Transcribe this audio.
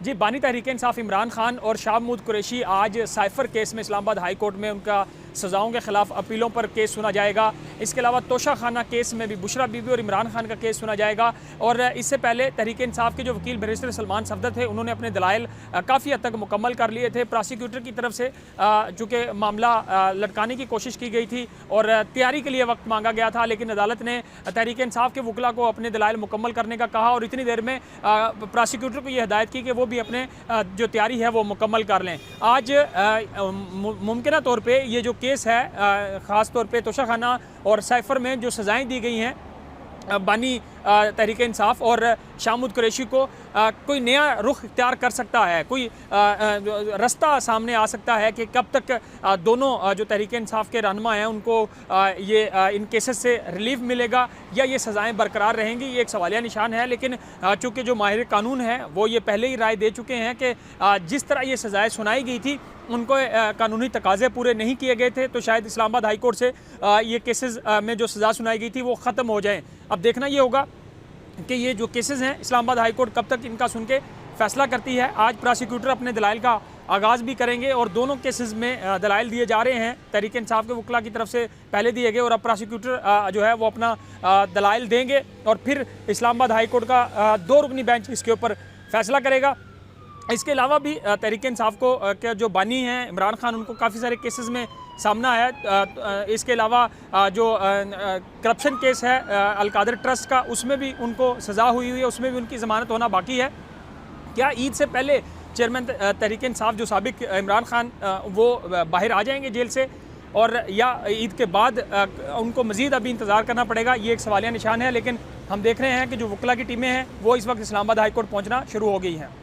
जी, बानी तहरीक इंसाफ इमरान खान और शाह महमूद कुरैशी आज साइफर केस में इस्लामाबाद हाई कोर्ट में उनका सज़ाओं के खिलाफ अपीलों पर केस सुना जाएगा। इसके अलावा तोशा खाना केस में भी बुशरा बीबी और इमरान खान का केस सुना जाएगा। और इससे पहले तहरीक इंसाफ के जो वकील बैरिस्टर सलमान सफदर थे, उन्होंने अपने दलाइल काफ़ी हद तक मुकम्मल कर लिए थे। प्रोसिक्यूटर की तरफ से चूँकि मामला लटकाने की कोशिश की गई थी और तैयारी के लिए वक्त मांगा गया था, लेकिन अदालत ने तहरीक इंसाफ के वकला को अपने दलाइल मुकम्मल करने का कहा और इतनी देर में प्रोसिक्यूटर को यह हिदायत की कि वो भी अपने जो तैयारी है वो मुकम्मल कर लें। आज मुमकिन तौर पे ये जो केस है, ख़ास तौर पे तोशा खाना और साइफर में जो सज़ाएं दी गई हैं बानी तहरीक इंसाफ और शाह महमूद कुरैशी को, कोई नया रुख इख्तियार कर सकता है, कोई रास्ता सामने आ सकता है कि कब तक दोनों जो तहरीक इंसाफ के रहनुमा हैं उनको ये इन केसेस से रिलीफ मिलेगा या ये सज़ाएं बरकरार रहेंगी, ये एक सवालिया निशान है। लेकिन चूँकि जो माहिर कानून है वो ये पहले ही राय दे चुके हैं कि जिस तरह ये सज़ाएँ सुनाई गई थी उनको कानूनी तकाज़े पूरे नहीं किए गए थे, तो शायद इस्लामाबाद हाई कोर्ट से ये केसेस में जो सज़ा सुनाई गई थी वो ख़त्म हो जाएँ। अब देखना ये होगा कि ये जो केसेस हैं इस्लामाबाद हाई कोर्ट कब तक इनका सुन के फ़ैसला करती है। आज प्रोसिक्यूटर अपने दलाइल का आगाज़ भी करेंगे और दोनों केसेस में दलाइल दिए जा रहे हैं। तहरीक इंसाफ के वकला की तरफ से पहले दिए गए और अब प्रोसिक्यूटर जो है वो अपना दलाइल देंगे और फिर इस्लामाबाद हाई कोर्ट का 2 रुकनी बेंच इसके ऊपर फ़ैसला करेगा। इसके अलावा भी तहरीक इंसाफ को के जो बानी हैं इमरान खान, उनको काफ़ी सारे केसेस में सामना आया। इसके अलावा जो करप्शन केस है अलकादर ट्रस्ट का, उसमें भी उनको सज़ा हुई है, उसमें भी उनकी ज़मानत होना बाकी है। क्या ईद से पहले चेयरमैन तहरीक इंसाफ जो साबिक इमरान खान वो बाहर आ जाएंगे जेल से, और या ईद के बाद उनको मज़ीद अभी इंतज़ार करना पड़ेगा, ये एक सवालिया निशान है। लेकिन हम देख रहे हैं कि जो वकला की टीमें हैं वो इस वक्त इस्लामाबाद हाई कोर्ट पहुँचना शुरू हो गई हैं।